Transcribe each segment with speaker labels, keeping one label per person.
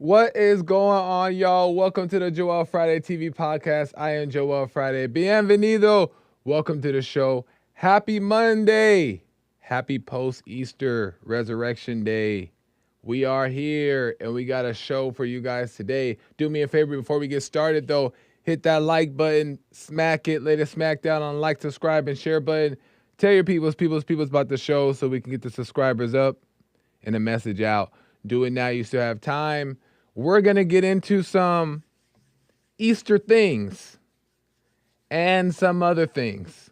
Speaker 1: What is going on, y'all? Welcome to the Joel Friday TV podcast. I am Joel Friday. Bienvenido. Welcome to the show. Happy Monday. Happy post-Easter Resurrection Day. We are here and we got a show for you guys today. Do me a favor before we get started, though. Hit that like button, smack it, lay the smack down on like, subscribe, and share button. Tell your peoples about the show so we can get the subscribers up and the message out. Do it now. You still have time. We're going to get into some Easter things and some other things.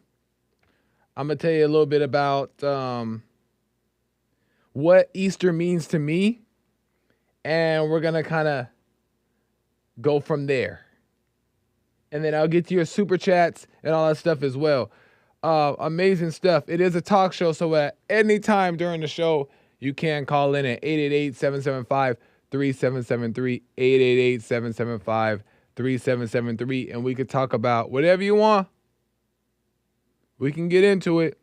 Speaker 1: I'm going to tell you a little bit about what Easter means to me, and we're going to kind of go from there. And then I'll get to your super chats and all that stuff as well. Amazing stuff. It is a talk show, so at any time during the show, you can call in at 888-775-3773, 888-775-3773, and we could talk about whatever you want. We can get into it.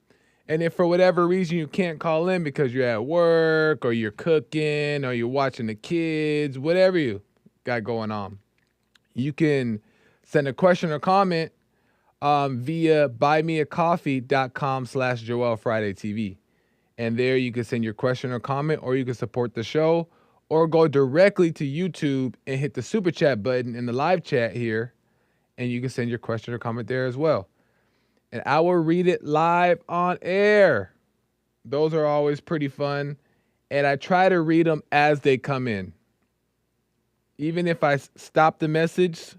Speaker 1: And if for whatever reason you can't call in because you're at work or you're cooking or you're watching the kids, whatever you got going on, you can send a question or comment via buymeacoffee.com/JoelFridayTV. And there you can send your question or comment, or you can support the show, or go directly to YouTube and hit the super chat button in the live chat here, and you can send your question or comment there as well. And I will read it live on air. Those are always pretty fun. And I try to read them as they come in. Even if I stop the message,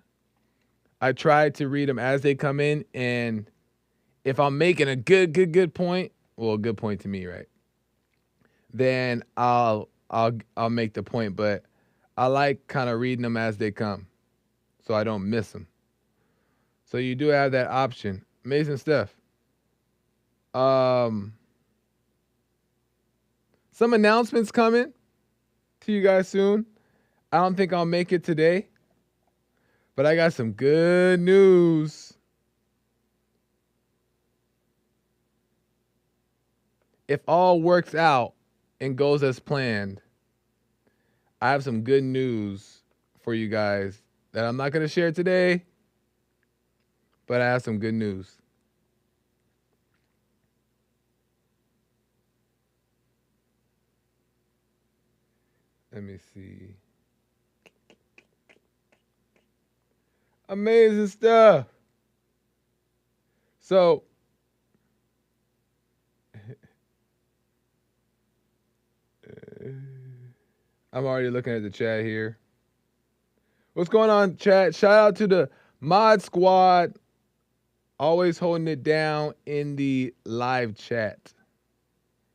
Speaker 1: I try to read them as they come in. And if I'm making a good point, well, a good point to me, right? Then I'll make the point. But I like kind of reading them as they come, so I don't miss them. So you do have that option. Amazing stuff. Some announcements coming to you guys soon. I don't think I'll make it today, but I got some good news. If all works out and goes as planned, I have some good news for you guys that I'm not going to share today, but I have some good news. Let me see. Amazing stuff. So, I'm already looking at the chat here. What's going on, chat? Shout out to the mod squad. Always holding it down in the live chat.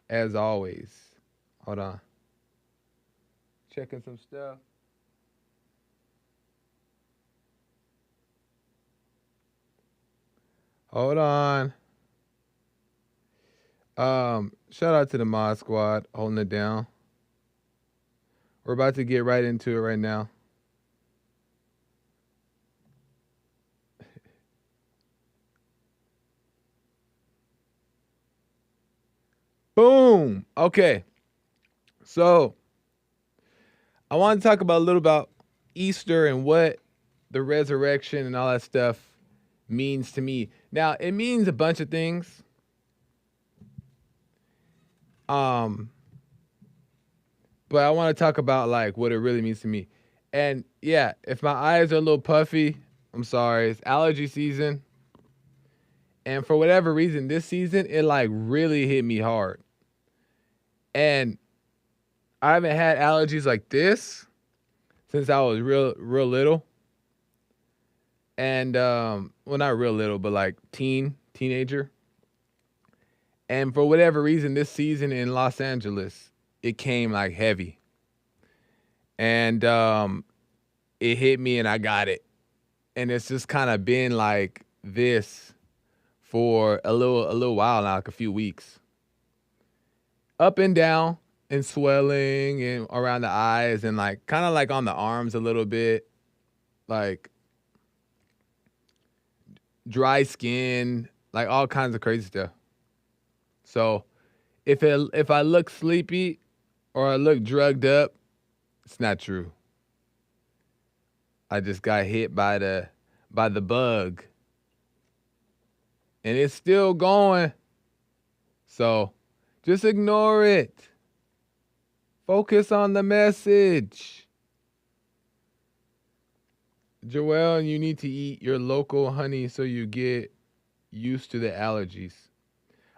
Speaker 1: As always. Hold on. Checking some stuff. Hold on. Shout out to the mod squad holding it down. We're about to get right into it right now. Boom. Okay. So I want to talk about a little about Easter and what the resurrection and all that stuff means to me. Now, it means a bunch of things. But I want to talk about like what it really means to me. And yeah, if my eyes are a little puffy, I'm sorry. It's allergy season. And for whatever reason, this season, it like really hit me hard. And I haven't had allergies like this since I was real little. And well, not real little, but like teenager. And for whatever reason, this season in Los Angeles, it came like heavy. And it hit me and I got it. And it's just kind of been like this for a little while now, like a few weeks. Up and down and swelling and around the eyes and like kind of like on the arms a little bit. Like dry skin, like all kinds of crazy stuff. So if I look sleepy or I look drugged up, it's not true. I just got hit by the bug, and it's still going. So just ignore it. Focus on the message. Joelle, you need to eat your local honey so you get used to the allergies.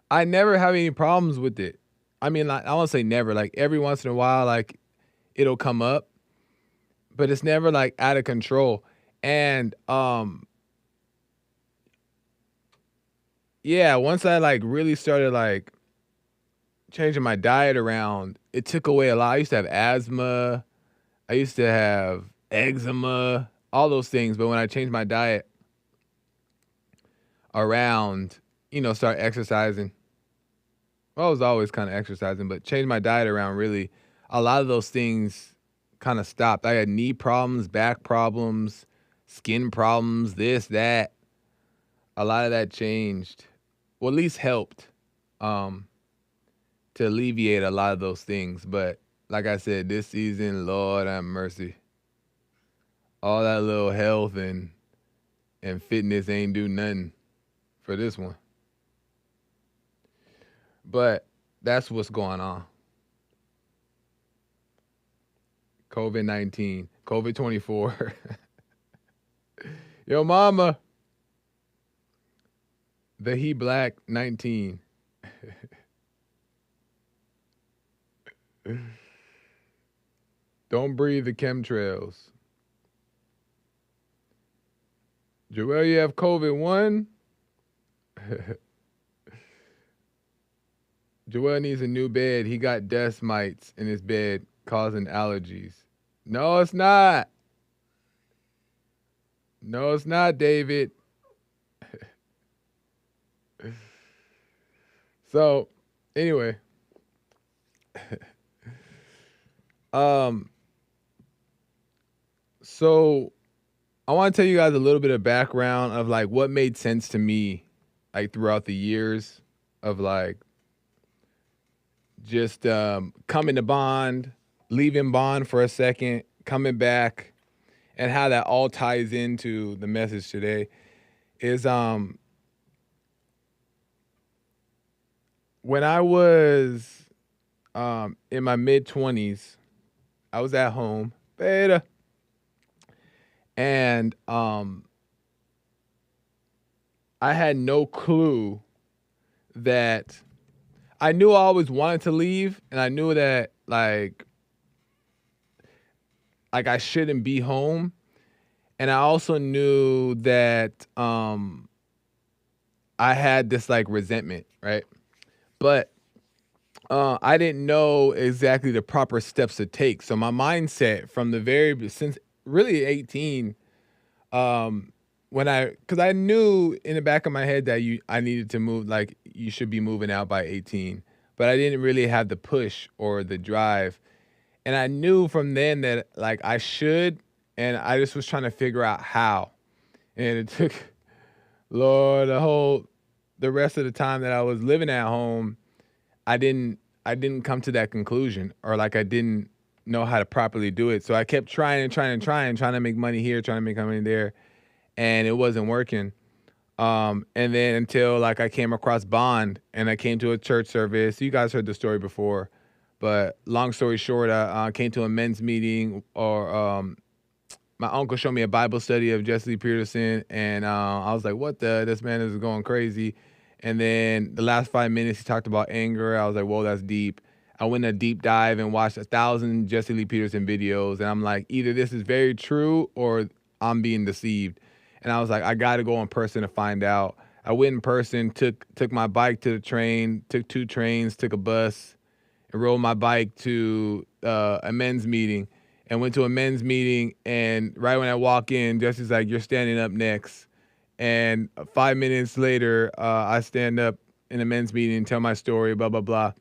Speaker 1: I never have any problems with it. I mean, like, I won't say never. Like every once in a while, like it'll come up, but it's never like out of control. And yeah, once I like really started like changing my diet around, it took away a lot. I used to have asthma. I used to have eczema, all those things. But when I changed my diet around, start exercising. Well, I was always kind of exercising, but changed my diet around really. A lot of those things kind of stopped. I had knee problems, back problems, skin problems, this, that. A lot of that changed. Well, at least helped to alleviate a lot of those things. But like I said, this season, Lord have mercy. All that little health and fitness ain't do nothing for this one. But that's what's going on. COVID-19, COVID-24. Yo, mama. The He Black 19. Don't breathe the chemtrails. Joel, you have COVID-1? Joel needs a new bed. He got dust mites in his bed causing allergies. No, it's not. No, it's not, David. So, anyway. So I want to tell you guys a little bit of background of like what made sense to me like throughout the years of like just coming to Bond, leaving Bond for a second, coming back, and how that all ties into the message today is when I was in my mid-20s, I was at home, beta, and I had no clue that I knew I always wanted to leave, and I knew that like I shouldn't be home, and I also knew that I had this like resentment, right? But I didn't know exactly the proper steps to take. So my mindset from since really 18, because I knew in the back of my head that I needed to move, like you should be moving out by 18, but I didn't really have the push or the drive. And I knew from then that like I should, and I just was trying to figure out how. And it took, Lord, the rest of the time that I was living at home, I didn't come to that conclusion, or like I didn't know how to properly do it. So I kept trying to make money here, trying to make money there, and it wasn't working. And then until like I came across Bond and I came to a church service. You guys heard the story before, but long story short, I came to a men's meeting, or my uncle showed me a Bible study of Jesse Lee Peterson, and I was like, what this man is going crazy. And then the last 5 minutes, he talked about anger. I was like, whoa, that's deep. I went a deep dive and watched 1,000 Jesse Lee Peterson videos. And I'm like, either this is very true or I'm being deceived. And I was like, I got to go in person to find out. I went in person, took my bike to the train, took 2 trains, took a bus, and rode my bike to a men's meeting. And went to a men's meeting. And right when I walk in, Jesse's like, you're standing up next. And 5 minutes later, I stand up in a men's meeting and tell my story, blah, blah, blah.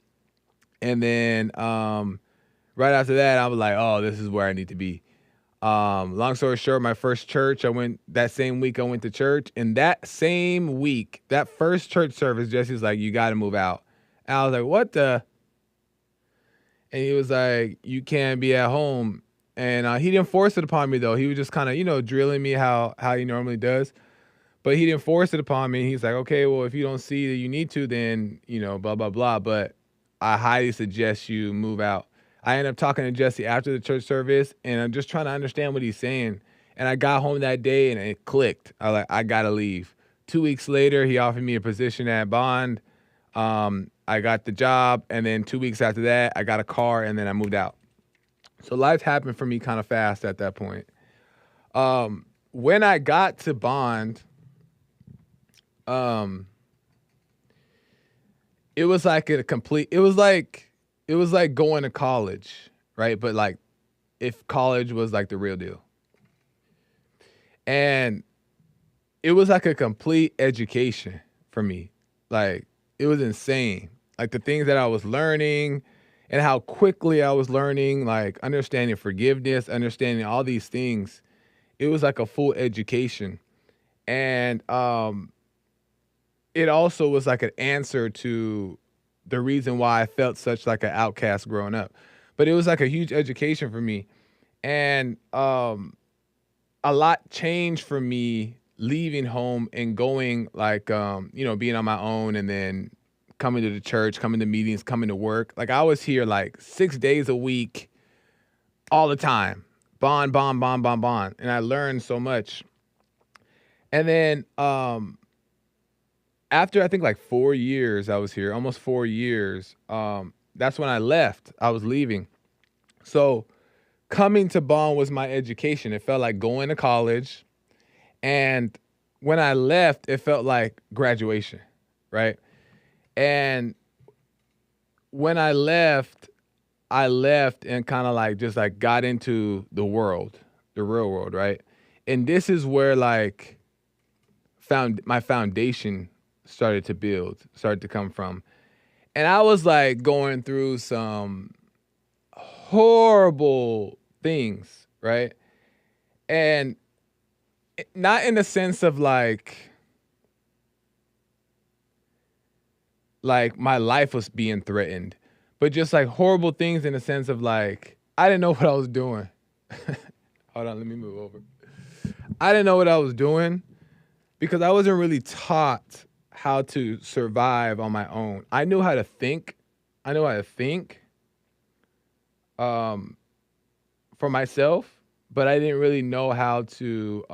Speaker 1: And then right after that, I was like, oh, this is where I need to be. Long story short, my first church, that same week I went to church. And that same week, that first church service, Jesse's like, you got to move out. And I was like, what the? And he was like, you can't be at home And he didn't force it upon me though. He was just kind of, drilling me how he normally does. But he didn't force it upon me. He's like, okay, well, if you don't see that you need to, then, blah, blah, blah. But I highly suggest you move out. I ended up talking to Jesse after the church service, and I'm just trying to understand what he's saying. And I got home that day and it clicked. I gotta leave. 2 weeks later, he offered me a position at Bond. I got the job, and then 2 weeks after that, I got a car, and then I moved out. So life happened for me kind of fast at that point. When I got to Bond, it was like it was like going to college, right? But like if college was like the real deal. And it was like a complete education for me. Like it was insane. Like the things that I was learning and how quickly I was learning, like understanding forgiveness, understanding all these things. It was like a full education. And it also was like an answer to the reason why I felt such like an outcast growing up. But it was like a huge education for me. And a lot changed for me leaving home and going like being on my own, and then coming to the church, coming to meetings, coming to work. Like I was here like 6 days a week all the time. Bond, bond, bond, bond, bond. And I learned so much. And then after I think like 4 years I was here, almost 4 years, that's when I left. I was leaving. So coming to Bond was my education. It felt like going to college. And when I left, it felt like graduation, right? And when I left and kind of like just like got into the world, the real world, right? And this is where like my foundation started to come from. And I was like going through some horrible things, right? And not in the sense of like my life was being threatened, but just like horrible things in the sense of like I didn't know what I was doing. Hold on, let me move over. I didn't know what I was doing because I wasn't really taught how to survive on my own. I knew how to think. I knew how to think for myself, but I didn't really know how to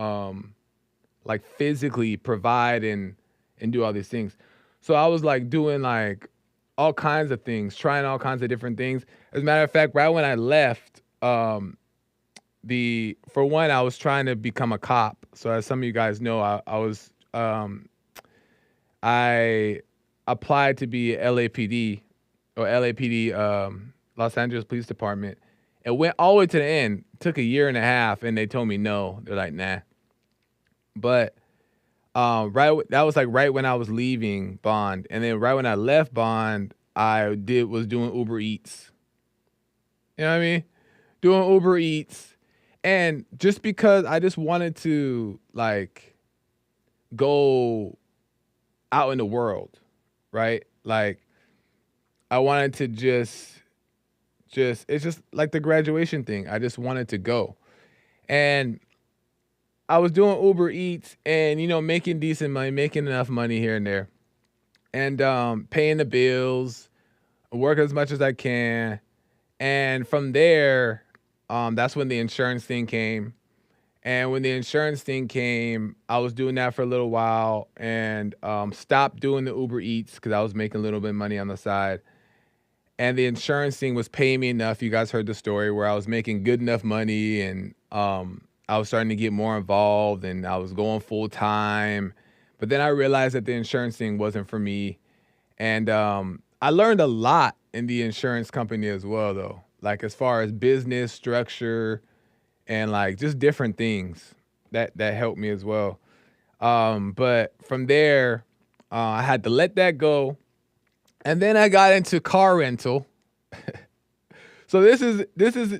Speaker 1: like physically provide and do all these things. So I was like doing like all kinds of things, trying all kinds of different things. As a matter of fact, right when I left, for one, I was trying to become a cop. So as some of you guys know, I applied to be LAPD or LAPD, Los Angeles Police Department. It went all the way to the end. Took a year and a half, and they told me no. They're like, nah. But that was like right when I was leaving Bond, and then right when I left Bond, was doing Uber Eats. You know what I mean? Doing Uber Eats, and just because I just wanted to like go out in the world, right? Like I wanted to just it's just like the graduation thing. I just wanted to go, and I was doing Uber Eats and, making decent money, making enough money here and there, and paying the bills, work as much as I can. And from there, that's when the insurance thing came. And when the insurance thing came, I was doing that for a little while and stopped doing the Uber Eats because I was making a little bit of money on the side. And the insurance thing was paying me enough. You guys heard the story where I was making good enough money, and I was starting to get more involved, and I was going full time. But then I realized that the insurance thing wasn't for me. And I learned a lot in the insurance company as well, though, like as far as business structure and like just different things that helped me as well. But from there, I had to let that go. And then I got into car rental. So this is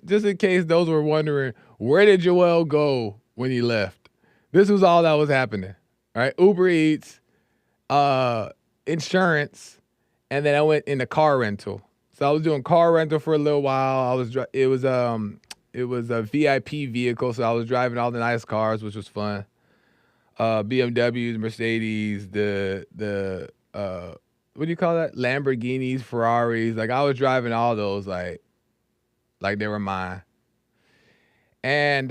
Speaker 1: just in case those were wondering, where did Joel go when he left? This was all that was happening. All right, Uber Eats, insurance, and then I went into car rental. So I was doing car rental for a little while. It It was a VIP vehicle, so I was driving all the nice cars, which was fun. BMWs, Mercedes, the what do you call that? Lamborghinis, Ferraris. Like I was driving all those like they were mine. And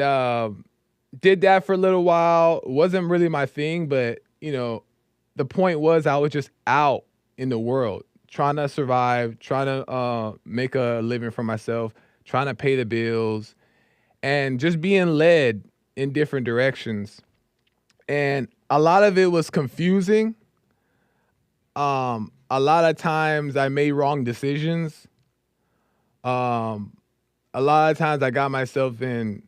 Speaker 1: did that for a little while. Wasn't really my thing, but the point was I was just out in the world trying to survive, trying to make a living for myself, trying to pay the bills, and just being led in different directions. And a lot of it was confusing. A lot of times I made wrong decisions. Um, a lot of times I got myself in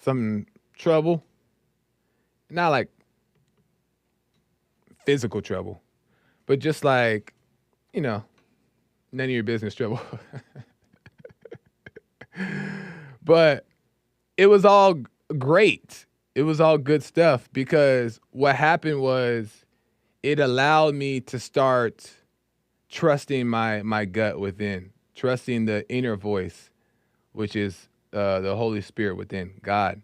Speaker 1: some trouble. Not like physical trouble, but just like, none of your business trouble. But it was all great. It was all good stuff because what happened was it allowed me to start trusting my gut within, trusting the inner voice, which is the Holy Spirit within, God.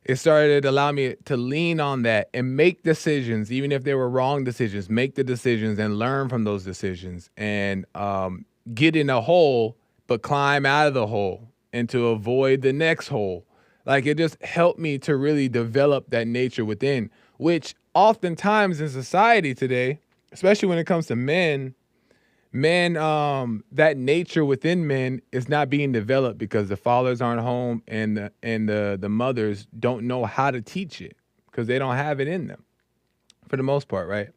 Speaker 1: It started to allow me to lean on that and make decisions, even if they were wrong decisions, make the decisions and learn from those decisions and get in a hole, but climb out of the hole and to avoid the next hole. Like it just helped me to really develop that nature within, which oftentimes in society today, especially when it comes to men, that nature within men is not being developed because the fathers aren't home and the mothers don't know how to teach it because they don't have it in them for the most part, right?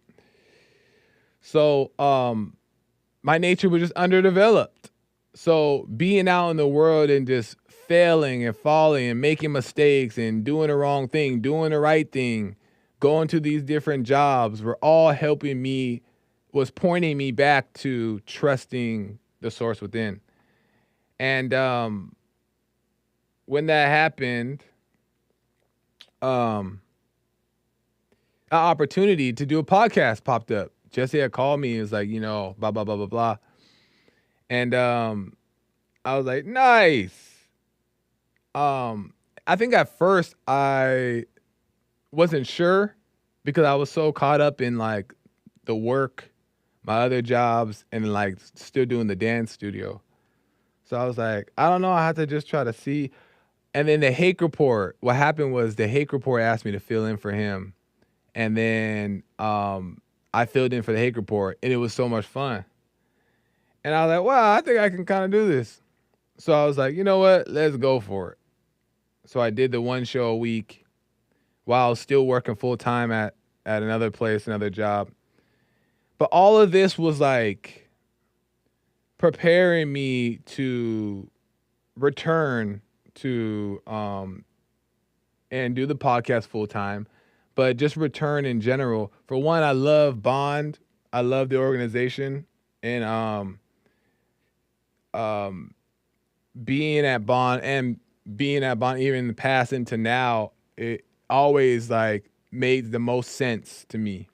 Speaker 1: So my nature was just underdeveloped. So being out in the world and just failing and falling and making mistakes and doing the wrong thing, doing the right thing, going to these different jobs were all helping me, was pointing me back to trusting the source within. And when that happened, an opportunity to do a podcast popped up. Jesse had called me and was like, blah, blah, blah, blah, blah. And I was like, nice. I think at first I wasn't sure because I was so caught up in like the work, my other jobs, and like still doing the dance studio. So I was like, I don't know. I have to just try to see. And then the Hake Report, what happened was the Hake Report asked me to fill in for him. And then I filled in for the Hake Report and it was so much fun. And I was like, wow, I think I can kind of do this. So I was like, you know what? Let's go for it. So I did the one show a week while still working full time at another place, another job. But all of this was like preparing me to return to and do the podcast full time, but just return in general. For one, I love Bond. I love the organization, and being at Bond even in the past into now, it always like made the most sense to me.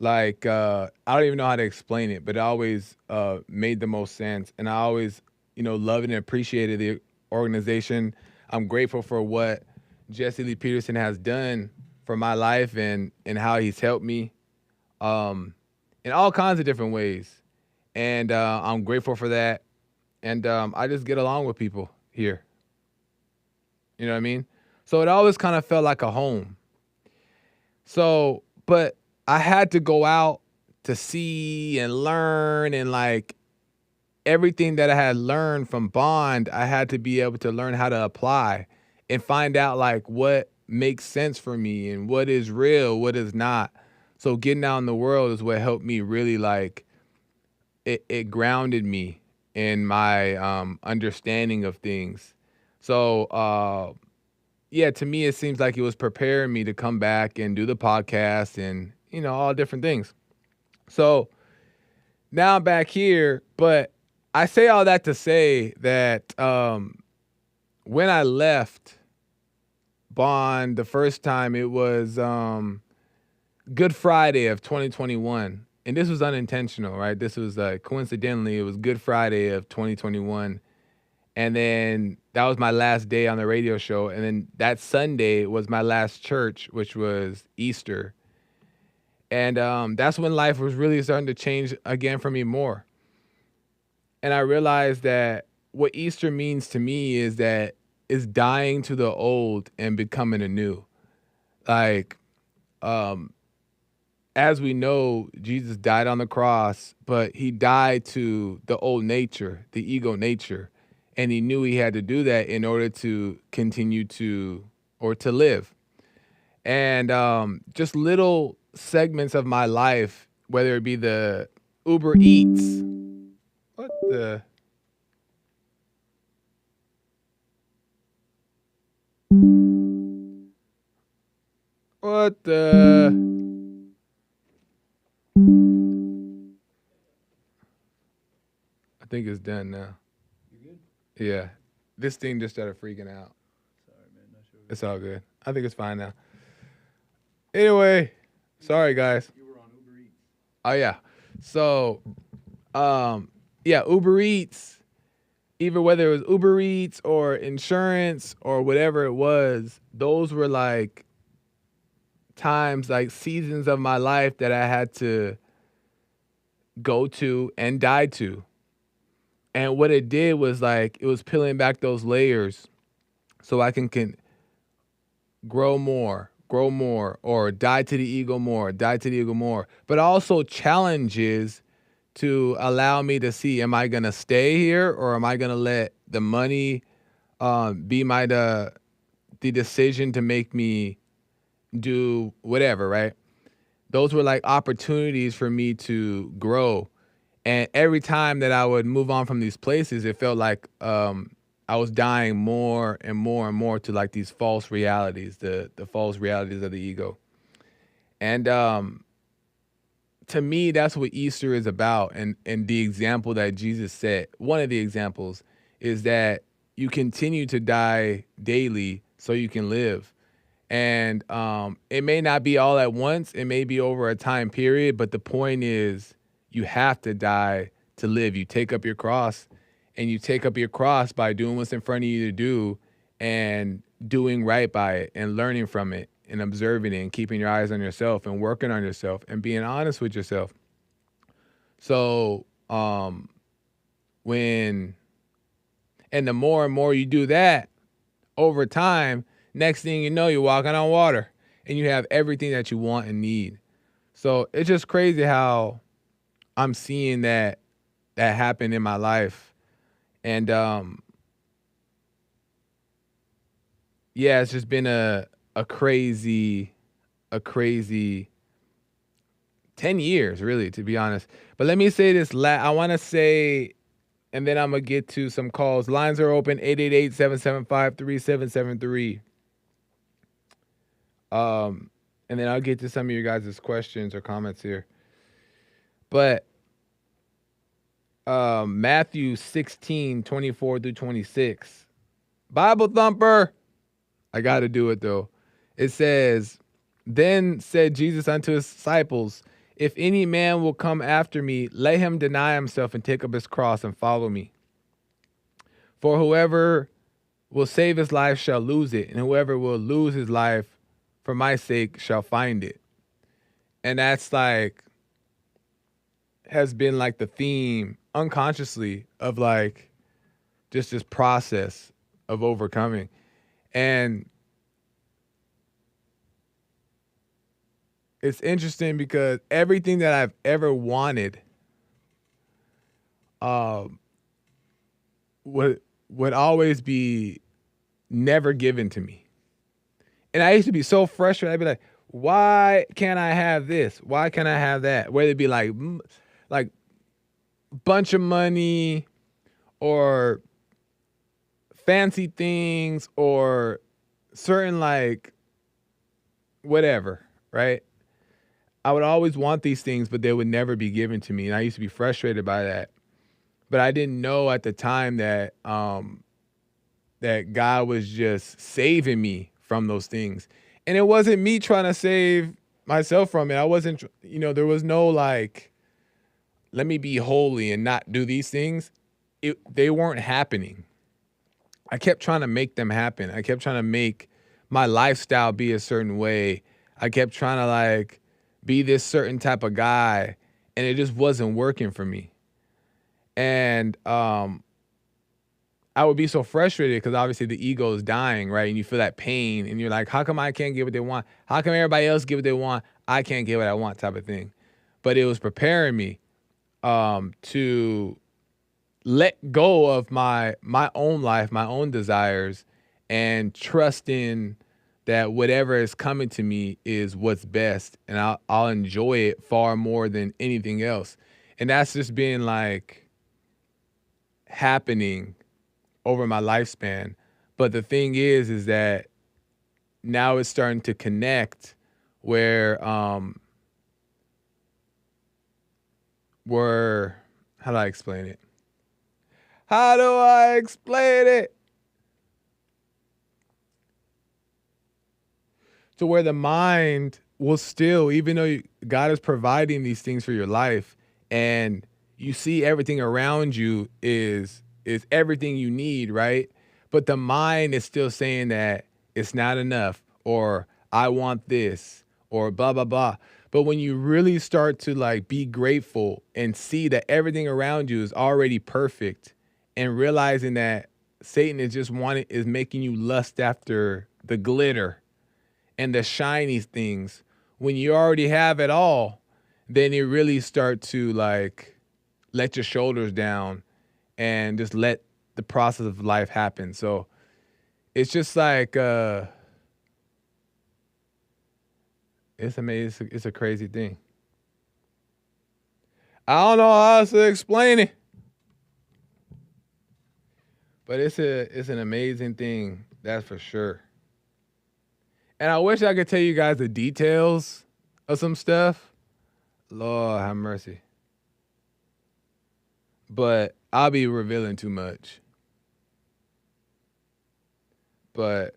Speaker 1: Like I don't even know how to explain it, but it always made the most sense, and I always loved and appreciated the organization. I'm grateful for what Jesse Lee Peterson has done for my life and how he's helped me in all kinds of different ways. And I'm grateful for that. And I just get along with people here. You know what I mean? So it always kind of felt like a home. So, but I had to go out to see and learn, and like everything that I had learned from Bond, I had to be able to learn how to apply and find out like what makes sense for me and what is real, what is not. So getting out in the world is what helped me really like, it grounded me in my understanding of things. So yeah, to me, it seems like it was preparing me to come back and do the podcast and, all different things. So now I'm back here, but I say all that to say that when I left Bond the first time, it was Good Friday of 2021. and this was unintentional, right? This was coincidentally, it was Good Friday of 2021. And then that was my last day on the radio show. And then that Sunday was my last church, which was Easter. And that's when life was really starting to change again for me more. And I realized that what Easter means to me is that it's dying to the old and becoming anew. Like, um, as we know, Jesus died on the cross, but he died to the old nature, the ego nature. And he knew he had to do that in order to continue to, or to live. And just little segments of my life, whether it be the Uber Eats. What the? What the? I think it's done now.
Speaker 2: You good?
Speaker 1: Yeah. This thing just started freaking out.
Speaker 2: Sorry, man. Not sure.
Speaker 1: It's all good. I think it's fine now. Anyway, sorry guys.
Speaker 2: You were on Uber Eats.
Speaker 1: Oh yeah. So, yeah, Uber Eats, either whether it was Uber Eats or insurance or whatever it was, those were like times, like seasons of my life that I had to go to and die to. And what it did was like it was peeling back those layers so I can grow more, or die to the ego more, die to the ego more. But also challenges to allow me to see, am I gonna stay here or am I gonna let the money be the decision to make me do whatever, right? Those were like opportunities for me to grow. And every time that I would move on from these places, it felt like I was dying more and more and more to like these false realities, the false realities of the ego. And to me, that's what Easter is about. And the example that Jesus set, one of the examples, is that you continue to die daily so you can live. And it may not be all at once, it may be over a time period, but the point is you have to die to live. You take up your cross, and you take up your cross by doing what's in front of you to do and doing right by it and learning from it and observing it and keeping your eyes on yourself and working on yourself and being honest with yourself. So when and the more and more you do that over time, next thing you know, you're walking on water and you have everything that you want and need. So it's just crazy how I'm seeing that happen in my life. And yeah, it's just been a crazy 10 years, really, to be honest. But let me say this. I want to say, and then I'm going to get to some calls. Lines are open, 888-775-3773. And then I'll get to some of your guys' questions or comments here. But Matthew 16:24-26. Bible thumper. I got to do it, though. It says, then said Jesus unto his disciples, if any man will come after me, let him deny himself and take up his cross and follow me. For whoever will save his life shall lose it, and whoever will lose his life for my sake shall find it. And that's like, has been like the theme unconsciously of like just this process of overcoming. And it's interesting because everything that I've ever wanted would always be never given to me. And I used to be so frustrated. I'd be like, why can't I have this? Why can't I have that? Whether it be like bunch of money or fancy things or certain like whatever, right? I would always want these things, but they would never be given to me. And I used to be frustrated by that. But I didn't know at the time that that God was just saving me from those things. And it wasn't me trying to save myself from it. I wasn't, there was no like let me be holy and not do these things, they weren't happening. I kept trying to make them happen. I kept trying to make my lifestyle be a certain way. I kept trying to like be this certain type of guy, and it just wasn't working for me. And I would be so frustrated because obviously the ego is dying, right? And you feel that pain, and you're like, how come I can't get what they want? How come everybody else get what they want? I can't get what I want, type of thing. But it was preparing me to let go of my own life, my own desires, and trust in that whatever is coming to me is what's best, and I'll enjoy it far more than anything else. And that's just been like happening over my lifespan. But the thing is that now it's starting to connect where how do I explain it? How do I explain it? To where the mind will still, even though God is providing these things for your life, and you see everything around you is everything you need, right? But the mind is still saying that it's not enough, or I want this, or blah blah blah. But when you really start to like be grateful and see that everything around you is already perfect, and realizing that Satan is making you lust after the glitter and the shiny things when you already have it all, then you really start to like let your shoulders down and just let the process of life happen. So it's just like it's amazing. It's a crazy thing. I don't know how else to explain it, but it's an amazing thing, that's for sure. And I wish I could tell you guys the details of some stuff. Lord have mercy. But I'll be revealing too much. But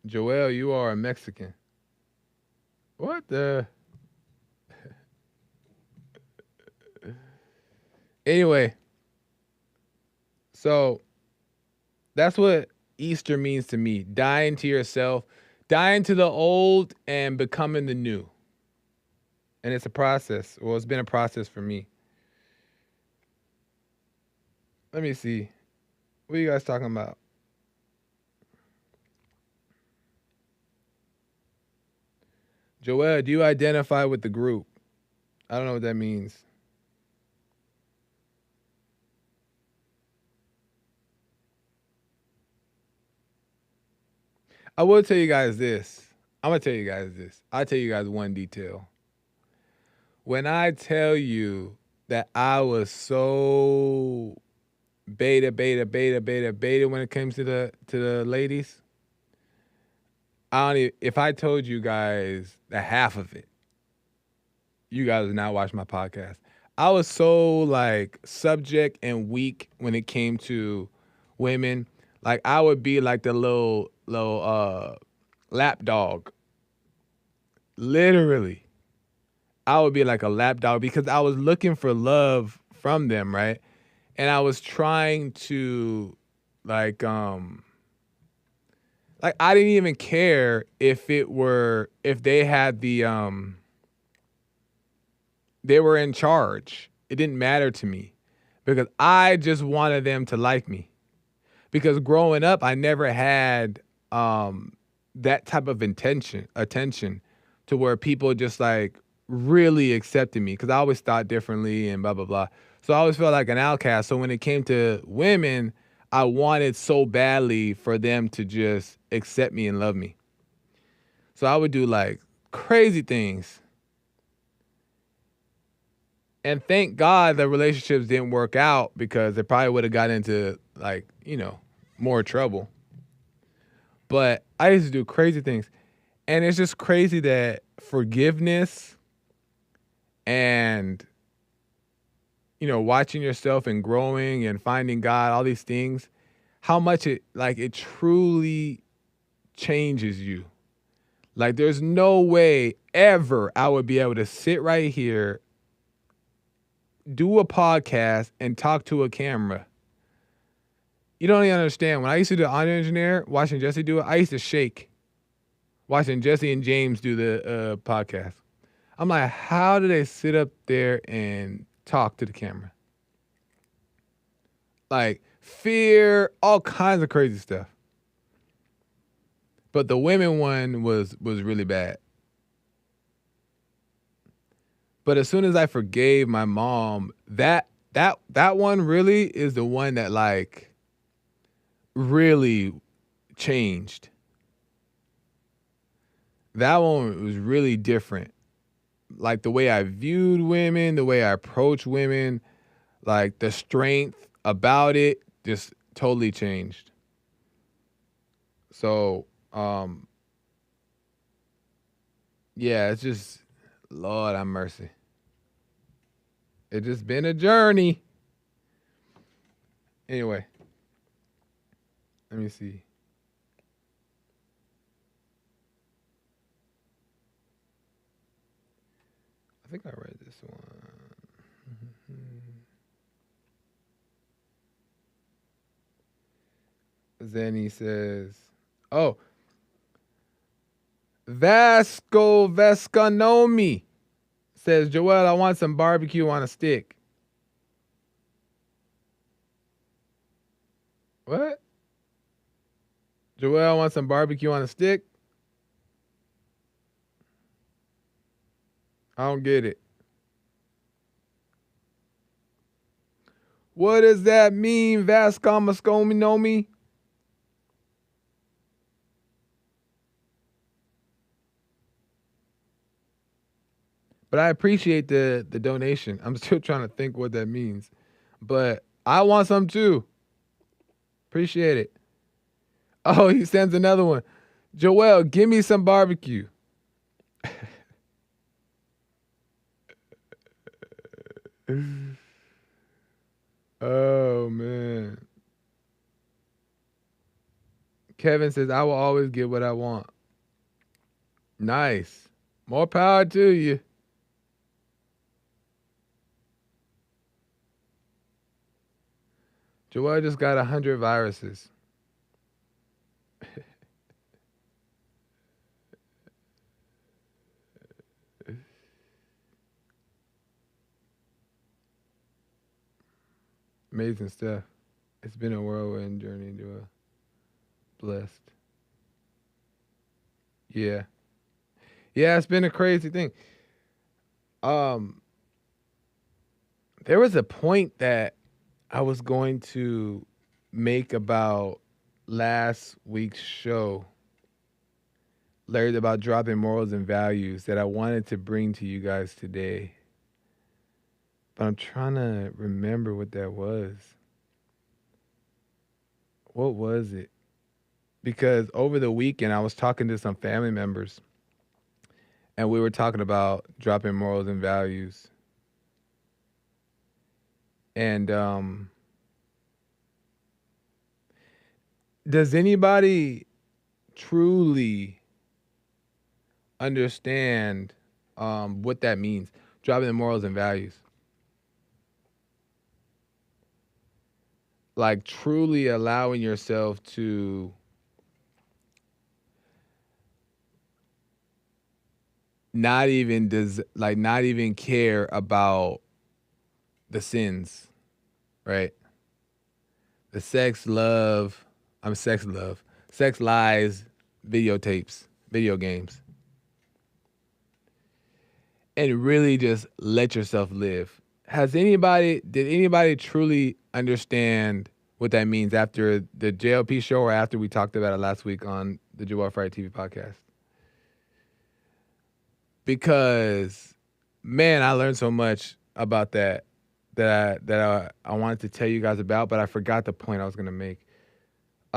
Speaker 1: Joel, you are a Mexican. What the? Anyway, so that's what Easter means to me. Dying to yourself, dying to the old and becoming the new. And it's a process. Well, it's been a process for me. Let me see. What are you guys talking about? Joel, do you identify with the group? I don't know what that means. I will tell you guys this. I'm going to tell you guys this. I'll tell you guys one detail. When I tell you that I was so beta when it comes to the ladies, I don't even, if I told you guys the half of it, you guys would not watch my podcast. I was so like subject and weak when it came to women. Like I would be like the little lap dog. Literally. I would be like a lap dog because I was looking for love from them, right? And I was trying to like like I didn't even care if they had they were in charge. It didn't matter to me because I just wanted them to like me. Because growing up I never had that type of attention to where people just like really accepted me because I always thought differently and blah blah blah. So I always felt like an outcast. So when it came to women, I wanted so badly for them to just accept me and love me. So I would do like crazy things. And thank God the relationships didn't work out because they probably would have got into like, more trouble. But I used to do crazy things. And it's just crazy that forgiveness and watching yourself and growing and finding God, all these things, how much it truly changes you. Like, there's no way ever I would be able to sit right here, do a podcast, and talk to a camera. You don't even understand. When I used to do audio engineer, watching Jesse do it, I used to shake watching Jesse and James do the podcast. I'm like, how do they sit up there and talk to the camera? Like, fear, all kinds of crazy stuff. But the women one was really bad. But as soon as I forgave my mom, that one really is the one that like really changed. That one was really different. Like the way I viewed women, the way I approached women, like the strength about it just totally changed. So, yeah, it's just, Lord have mercy. It's just been a journey. Anyway, let me see. I think I read this one. Then he says, oh, Vasco Vescanomi says, Joel, I want some barbecue on a stick. What? Joel, I want some barbecue on a stick? I don't get it. What does that mean, Vasco Vescanomi? But I appreciate the donation. I'm still trying to think what that means. But I want some too. Appreciate it. Oh, he sends another one. Joel, give me some barbecue. Oh, man. Kevin says, I will always get what I want. Nice. More power to you. Joel just got 100 viruses. Amazing stuff. It's been a whirlwind journey, Joel. Blessed. Yeah. Yeah, it's been a crazy thing. There was a point that I was going to make about last week's show, learned about dropping morals and values, that I wanted to bring to you guys today. But I'm trying to remember what that was. What was it? Because over the weekend, I was talking to some family members, and we were talking about dropping morals and values. And does anybody truly understand what that means, dropping the morals and values? Like truly allowing yourself to not even care about the sins, right? The sex, lies, videotapes, video games. And really just let yourself live. Did anybody truly understand what that means after the JLP show or after we talked about it last week on the Joel Friday TV podcast? Because, man, I learned so much about that I wanted to tell you guys about, but I forgot the point I was going to make.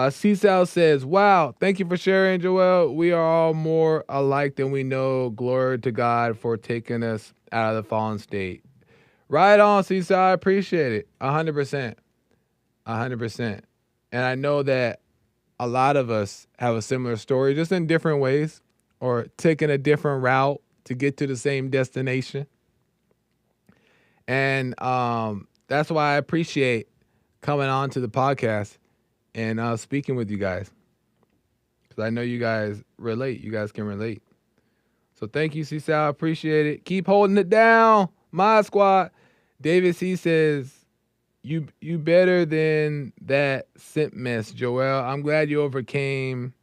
Speaker 1: C-Sal says, wow, thank you for sharing, Joel. We are all more alike than we know. Glory to God for taking us out of the fallen state. Right on, C-Sal. I appreciate it. 100%. 100%. And I know that a lot of us have a similar story, just in different ways. or taking a different route to get to the same destination. And that's why I appreciate coming on to the podcast and speaking with you guys, because I know you guys relate. You guys can relate. So thank you, C-Sal. I appreciate it. Keep holding it down, my squad. David C says, you better than that simp mess, Joel. I'm glad you overcame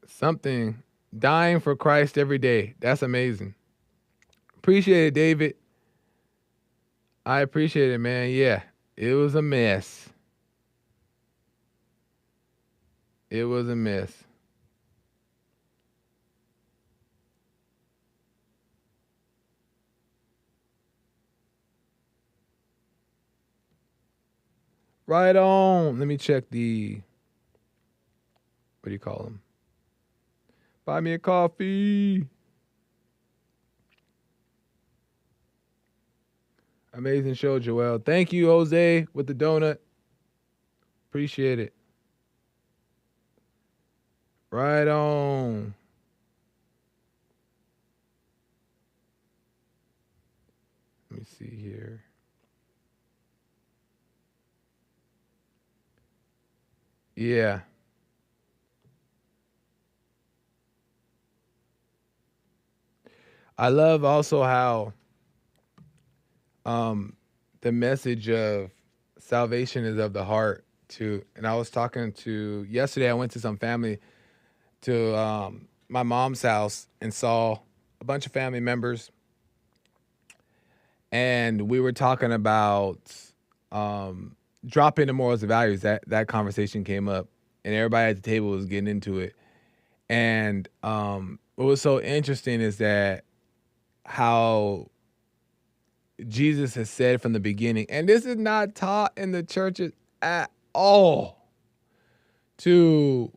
Speaker 1: something. Dying for Christ every day. That's amazing. Appreciate it, David. I appreciate it, man. Yeah, it was a mess. It was a mess. Right on. Let me check the, what do you call them? Buy me a coffee. Amazing show, Joel. Thank you, Jose, with the donut. Appreciate it. Right on. Let me see here. Yeah. I love also how um the message of salvation is of the heart too. And I was talking to yesterday, I went to some family to my mom's house and saw a bunch of family members, and we were talking about dropping the morals and values. That conversation came up, and everybody at the table was getting into it. And what was so interesting is that how Jesus has said from the beginning, and this is not taught in the churches at all, to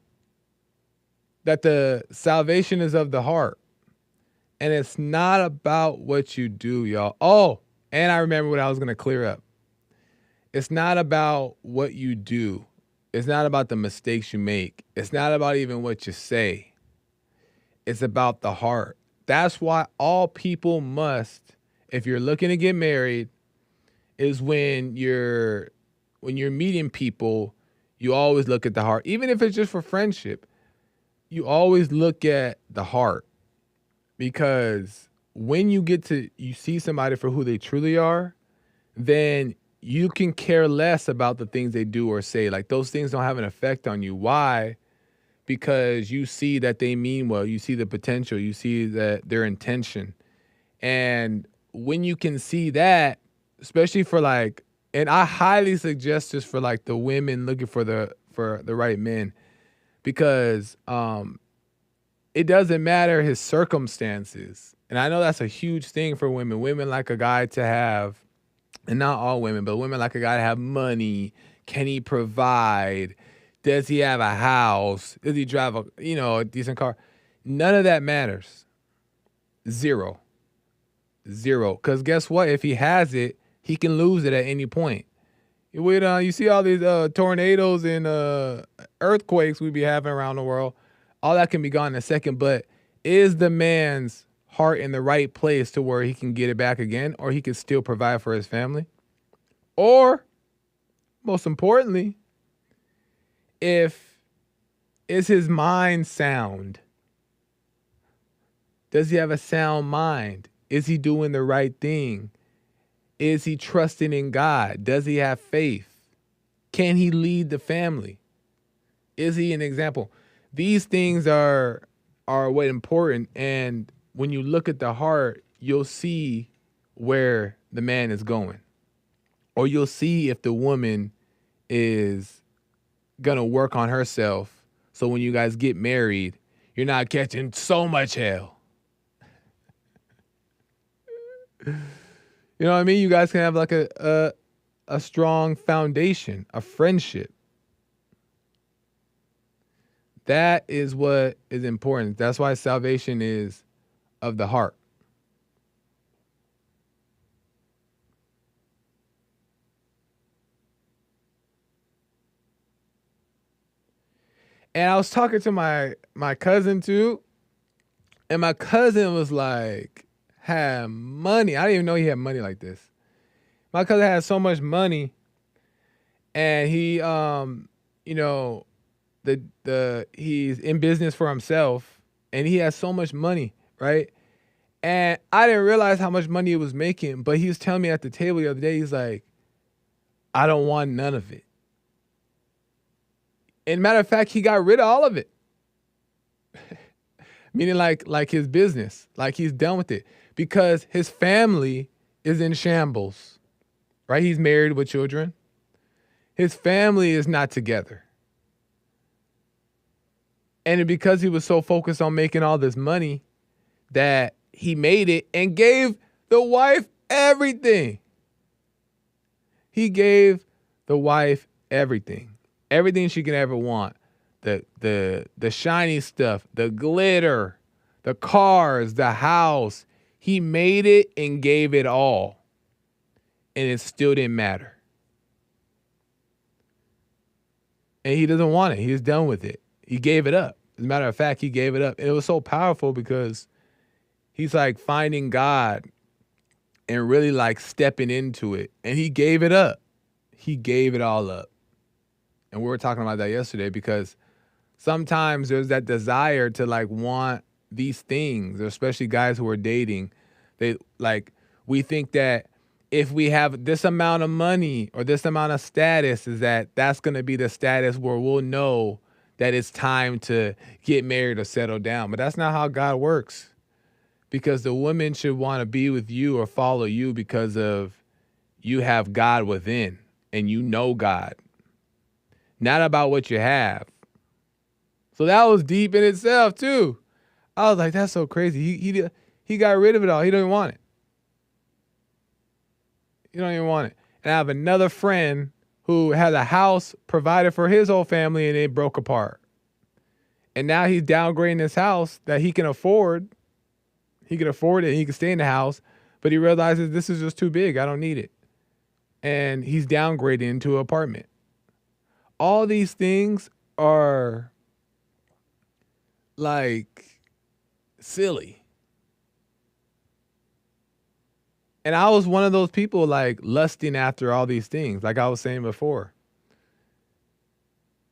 Speaker 1: that the salvation is of the heart. And it's not about what you do, y'all. Oh, and I remember what I was going to clear up. It's not about what you do. It's not about the mistakes you make. It's not about even what you say. It's about the heart. That's why all people must, if you're looking to get married, is when you're meeting people, you always look at the heart. Even if it's just for friendship, you always look at the heart. Because when you see somebody for who they truly are, then you can care less about the things they do or say. Like, those things don't have an effect on you. Why? Because you see that they mean well. You see the potential. You see that their intention. And when you can see that, especially for like, and I highly suggest this for like the women looking for the right men, because it doesn't matter his circumstances. And I know that's a huge thing for women. Women like a guy to have, and not all women, but women like a guy to have money. Can he provide? Does he have a house? Does he drive a decent car? None of that matters. Zero. Zero. Because guess what? If he has it, he can lose it at any point. You see all these tornadoes and earthquakes we be having around the world. All that can be gone in a second. But is the man's heart in the right place to where he can get it back again, or he can still provide for his family? Or, most importantly, is his mind sound? Does he have a sound mind? Is he doing the right thing? Is he trusting in God? Does he have faith? Can he lead the family? Is he an example? These things are what important. And when you look at the heart, you'll see where the man is going. Or you'll see if the woman is gonna work on herself. So when you guys get married, you're not catching so much hell. You know what I mean? You guys can have like a strong foundation, a friendship. That is what is important. That's why salvation is of the heart. And I was talking to my cousin too, and my cousin was like, had money. I didn't even know he had money like this. My cousin had so much money, and he you know, the he's in business for himself, and he has so much money, right? And I didn't realize how much money he was making, but he was telling me at the table the other day, he's like, I don't want none of it. And matter of fact, he got rid of all of it. Meaning like his business, like he's done with it because his family is in shambles, right? He's married with children. His family is not together. And because he was so focused on making all this money that he made it and gave the wife everything. He gave the wife everything. Everything she could ever want. The shiny stuff, the glitter, the cars, the house. He made it and gave it all. And it still didn't matter. And he doesn't want it. He's done with it. He gave it up. As a matter of fact, he gave it up. And it was so powerful because he's like finding God and really like stepping into it. And he gave it up. He gave it all up. And we were talking about that yesterday because sometimes there's that desire to like want these things, especially guys who are dating. They like, we think that if we have this amount of money or this amount of status, is that's going to be the status where we'll know that it's time to get married or settle down. But that's not how God works, because the woman should want to be with you or follow you because of you have God within and you know God, not about what you have. So that was deep in itself too. I was like, that's so crazy. He got rid of it all. He don't even want it. You don't even want it. And I have another friend who had a house provided for his whole family and it broke apart. And now he's downgrading his house that he can afford. He can afford it and he can stay in the house, but he realizes this is just too big. I don't need it. And he's downgrading into an apartment. All these things are like silly. And I was one of those people like lusting after all these things, like I was saying before.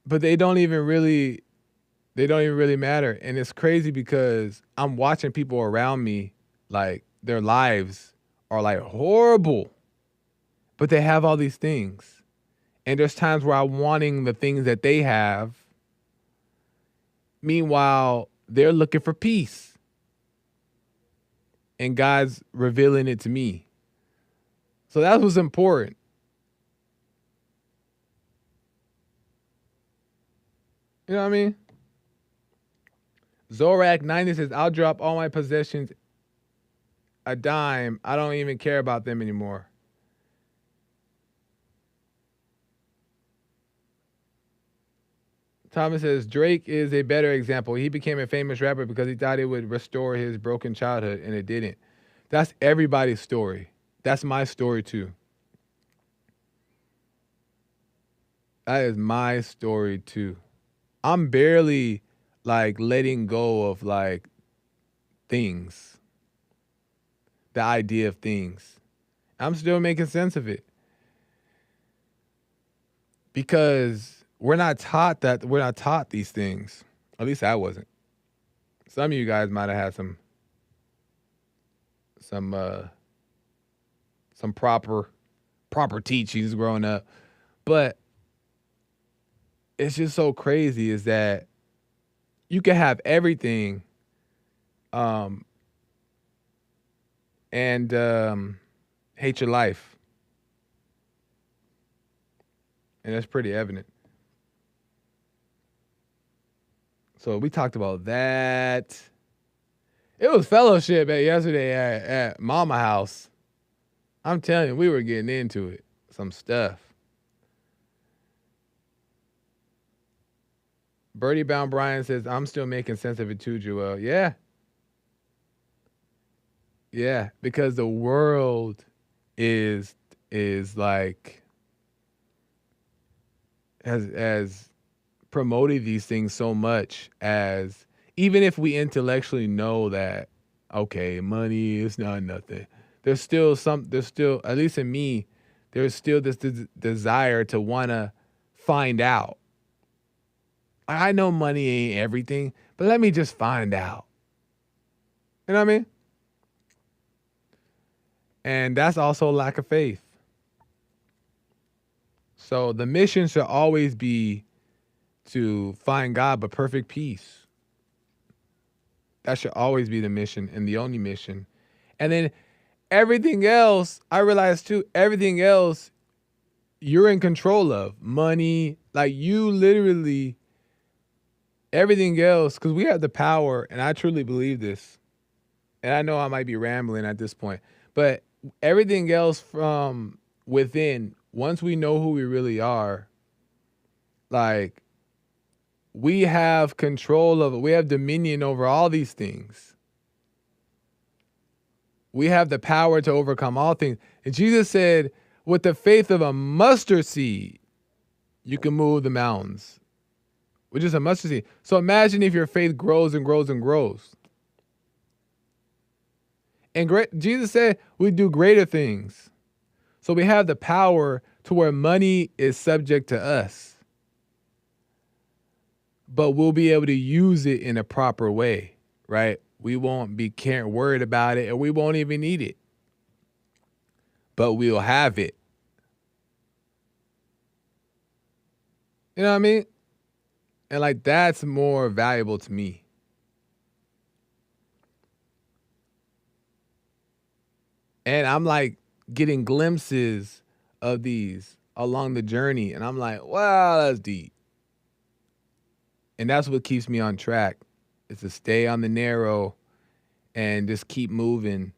Speaker 1: But they don't even really matter. And it's crazy because I'm watching people around me, like their lives are like horrible, but they have all these things. And there's times where I'm wanting the things that they have. Meanwhile, they're looking for peace. And God's revealing it to me. So that was important. You know what I mean? Zorak90 says, I'll drop all my possessions a dime. I don't even care about them anymore. Thomas says, Drake is a better example. He became a famous rapper because he thought it would restore his broken childhood, and it didn't. That's everybody's story. That's my story too. That is my story too. I'm barely like letting go of like things, the idea of things. I'm still making sense of it because we're not taught these things. At least I wasn't. Some of you guys might have had some proper teachings growing up, but it's just so crazy is that you can have everything and hate your life. And that's pretty evident. So we talked about that. It was fellowship yesterday at Mama House. I'm telling you, we were getting into it. Some stuff. Birdie Bound Brian says, I'm still making sense of it too, Joel. Yeah. Yeah, because the world is like as promoted these things so much, as even if we intellectually know that, okay, money is not nothing, there's still, at least in me, there's still this desire to want to find out. I know money ain't everything, but let me just find out. You know what I mean? And that's also lack of faith. So the mission should always be to find God, but perfect peace. That should always be the mission and the only mission. And then everything else, I realize too, everything else you're in control of. Money, like you literally, everything else, because we have the power, and I truly believe this. And I know I might be rambling at this point, but everything else from within, once we know who we really are, like we have control of it. We have dominion over all these things. We have the power to overcome all things. And Jesus said, with the faith of a mustard seed, you can move the mountains. With just a mustard seed. So imagine if your faith grows and grows and grows. And Jesus said we do greater things. So we have the power to where money is subject to us. But we'll be able to use it in a proper way, right? We won't be worried about it, or we won't even need it. But we'll have it. You know what I mean? And like that's more valuable to me. And I'm like getting glimpses of these along the journey. And I'm like, wow, that's deep. And that's what keeps me on track, is to stay on the narrow and just keep moving.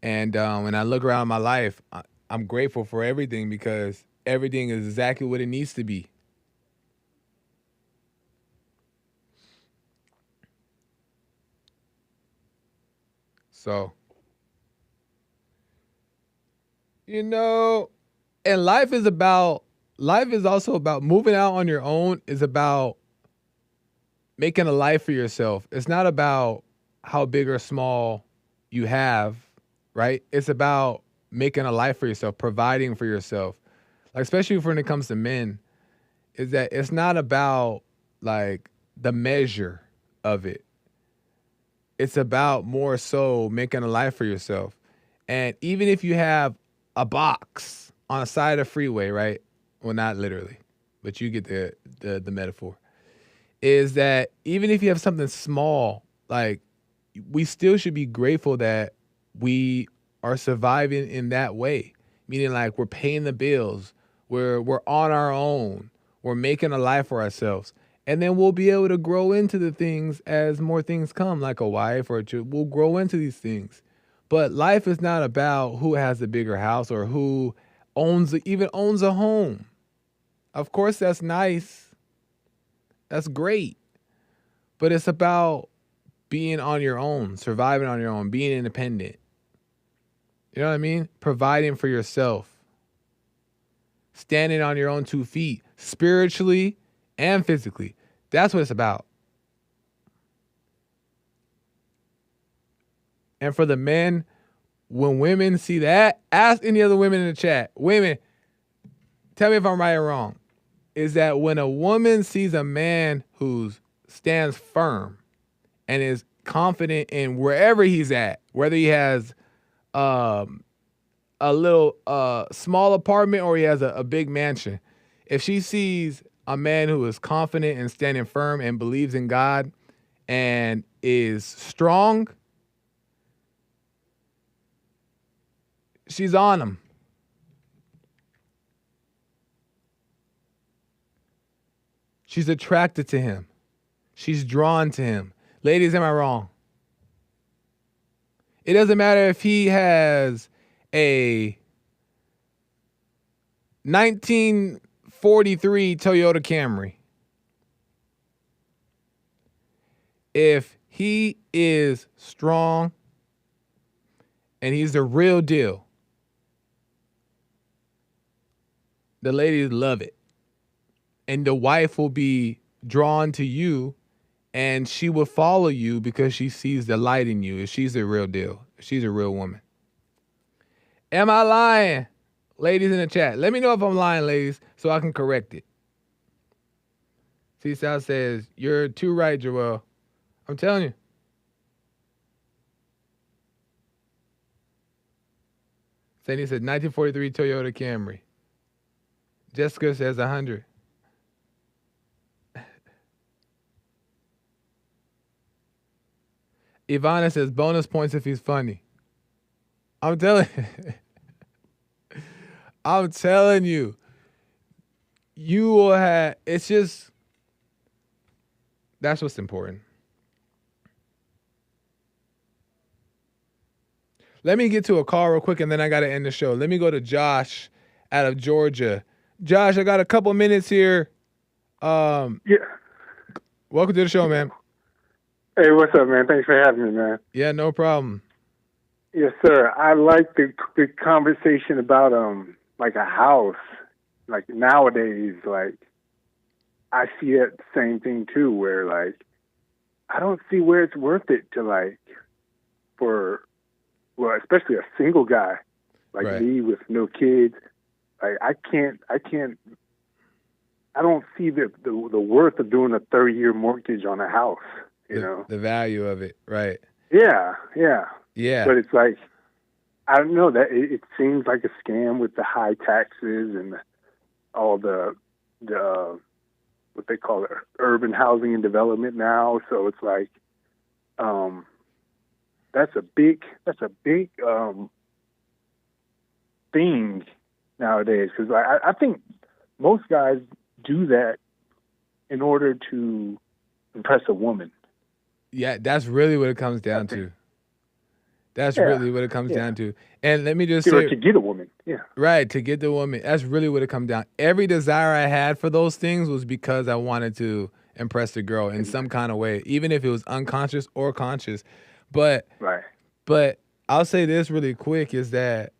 Speaker 1: And when I look around my life, I'm grateful for everything, because everything is exactly what it needs to be. So, and life is also about moving out on your own, is about making a life for yourself. It's not about how big or small you have, right? It's about making a life for yourself, providing for yourself. Like, especially when it comes to men, is that it's not about like the measure of it. It's about more so making a life for yourself. And even if you have a box on a side of the freeway, right? Well, not literally, but you get the metaphor. Is that even if you have something small, like we still should be grateful that we are surviving in that way. Meaning like we're paying the bills, we're on our own, we're making a life for ourselves. And then we'll be able to grow into the things as more things come, like a wife or a child. We'll grow into these things. But life is not about who has the bigger house or who even owns a home. Of course, that's nice. That's great. But it's about being on your own, surviving on your own, being independent. You know what I mean? Providing for yourself. Standing on your own 2 feet, spiritually and physically. That's what it's about. And for the men, when women see that, ask any other women in the chat. Women, tell me if I'm right or wrong. Is that when a woman sees a man who stands firm and is confident in wherever he's at, whether he has a little small apartment or he has a big mansion, if she sees a man who is confident and standing firm and believes in God and is strong, she's on him. She's attracted to him. She's drawn to him. Ladies, am I wrong? It doesn't matter if he has a 1943 Toyota Camry. If he is strong and he's the real deal, the ladies love it. And the wife will be drawn to you, and she will follow you because she sees the light in you. If she's a real deal, if she's a real woman. Am I lying? Ladies in the chat, let me know if I'm lying, ladies, so I can correct it. See, Sal says, you're too right, Joel. I'm telling you. Sandy said 1943 Toyota Camry. Jessica says 100. Ivana says bonus points if he's funny. I'm telling I'm telling you. You will have, it's just, that's what's important. Let me get to a call real quick and then I got to end the show. Let me go to Josh out of Georgia. Josh, I got a couple minutes here.
Speaker 3: Yeah.
Speaker 1: Welcome to the show, man.
Speaker 3: Hey, what's up, man? Thanks for having me, man.
Speaker 1: Yeah, no problem.
Speaker 3: Yes, sir. I like the conversation about like a house. Like nowadays, like I see that same thing too, where like I don't see where it's worth it to like for well, especially a single guy like
Speaker 1: Right.
Speaker 3: me with no kids. Like I don't see the worth of doing a 30-year mortgage on a house. You know
Speaker 1: the value of it, right?
Speaker 3: Yeah.
Speaker 1: Yeah.
Speaker 3: But it's like, I don't know, that it seems like a scam with the high taxes and all the what they call it, urban housing and development now. So it's like, that's a big thing nowadays. Because I think most guys do that in order to impress a woman.
Speaker 1: Yeah, that's really what it comes down to. That's really what it comes down to. And let me just say,
Speaker 3: to get a woman,
Speaker 1: right, to get the woman. That's really what it comes down. Every desire I had for those things was because I wanted to impress the girl in some kind of way, even if it was unconscious or conscious. But I'll say this really quick is that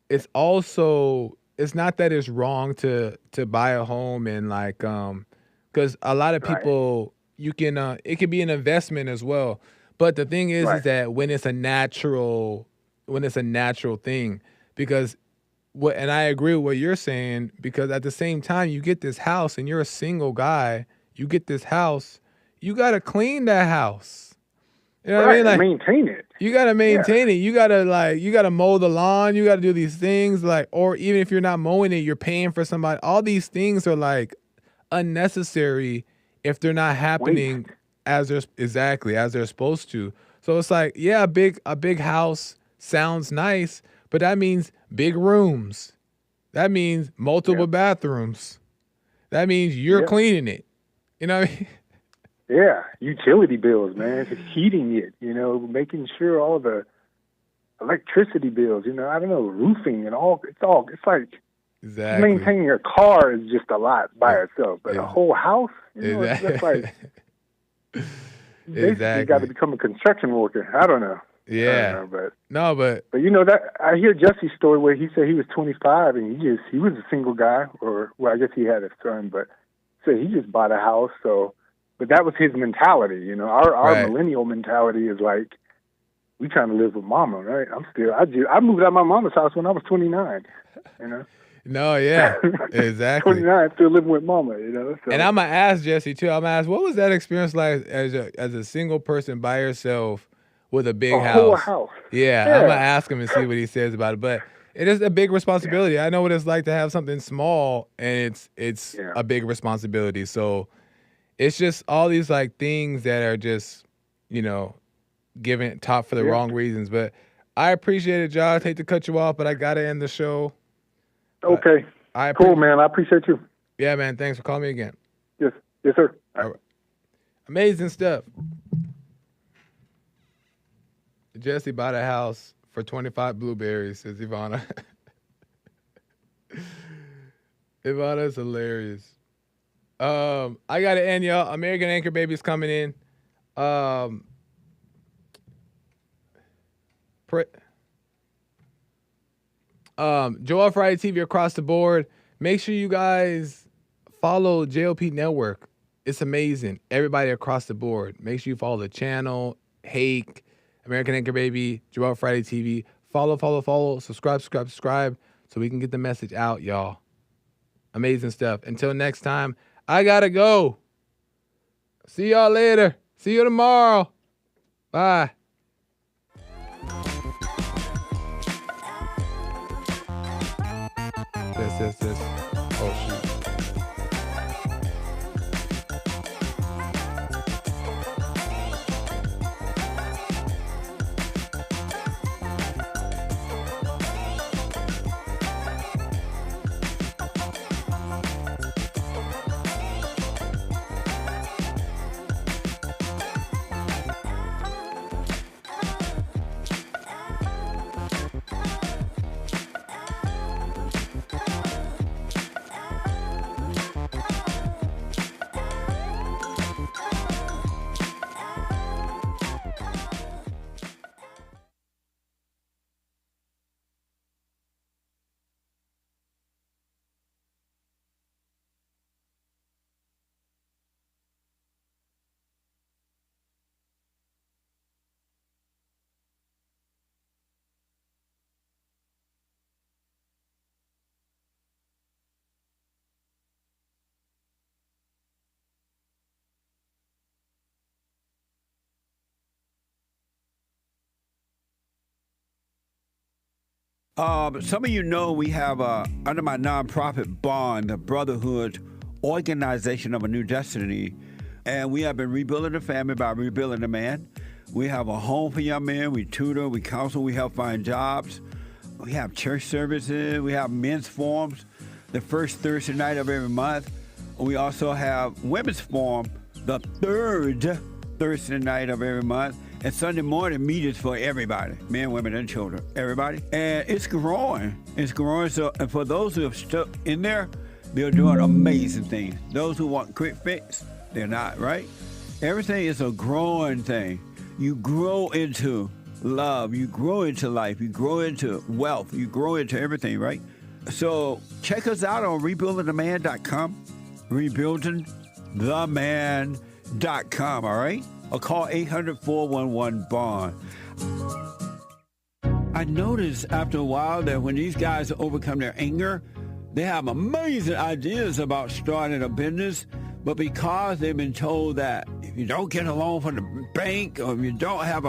Speaker 1: it's also, it's not that it's wrong to buy a home and like because a lot of people you can it can be an investment as well. But the thing is that when it's a natural thing, because and I agree with what you're saying, because at the same time you get this house and you're a single guy, you get this house, you gotta clean that house. You know what I mean? Like
Speaker 3: maintain it.
Speaker 1: You gotta maintain it. You gotta mow the lawn. You gotta do these things, like, or even if you're not mowing it, you're paying for somebody. All these things are like unnecessary if they're not happening as they're supposed to. So it's like, yeah, a big house sounds nice, but that means big rooms. That means multiple bathrooms. That means you're cleaning it. You know what I mean?
Speaker 3: Yeah, utility bills, man, heating it, making sure all the electricity bills, I don't know, roofing and all. It's like maintaining a car is just a lot by itself, but a whole house, it's just like you basically got to become a construction worker. I don't know.
Speaker 1: Yeah,
Speaker 3: but
Speaker 1: that
Speaker 3: I hear Jesse's story where he said he was 25 and he was a single guy, or well, I guess he had a son, but said he just bought a house, so. But that was his mentality, Our millennial mentality is like, we trying to live with mama, right? I moved out of my mama's house when I was 29,
Speaker 1: No, yeah, exactly.
Speaker 3: 29, still living with mama, So.
Speaker 1: And I'm gonna ask Jesse too. I'm gonna ask, what was that experience like as a single person by yourself with a big house?
Speaker 3: Whole house.
Speaker 1: Yeah, I'm gonna ask him and see what he says about it. But it is a big responsibility. Yeah. I know what it's like to have something small, and it's a big responsibility. So. It's just all these like things that are just, given top for the wrong reasons. But I appreciate it, Josh. Hate to cut you off, but I gotta end the show.
Speaker 3: Okay. Cool, man. I appreciate you.
Speaker 1: Yeah, man. Thanks for calling me again.
Speaker 3: Yes, sir.
Speaker 1: All right. Amazing stuff. Jesse bought a house for 25 blueberries, says Ivana. Ivana's hilarious. I gotta end, y'all. American Anchor Baby's coming in. Joel Friday TV across the board. Make sure you guys follow JLP Network. It's amazing. Everybody across the board. Make sure you follow the channel, Hake, American Anchor Baby, Joel Friday TV. Follow, subscribe, so we can get the message out, y'all. Amazing stuff. Until next time, I gotta go. See y'all later. See you tomorrow. Bye. This. Oh, shoot.
Speaker 4: Some of you know we have, under my nonprofit bond, the Brotherhood Organization of a New Destiny, and we have been rebuilding the family by rebuilding the man. We have a home for young men. We tutor, we counsel, we help find jobs. We have church services. We have men's forums the first Thursday night of every month. We also have women's forum the third Thursday night of every month. And Sunday morning meetings for everybody, men, women, and children, everybody. And it's growing. It's growing. So, and for those who have stuck in there, they're doing amazing things. Those who want quick fix, they're not, right? Everything is a growing thing. You grow into love. You grow into life. You grow into wealth. You grow into everything, right? So check us out on rebuildingtheman.com, rebuildingtheman.com, all right? Or call 800-411-BOND. I noticed after a while that when these guys overcome their anger, they have amazing ideas about starting a business, but because they've been told that if you don't get a loan from the bank or if you don't have a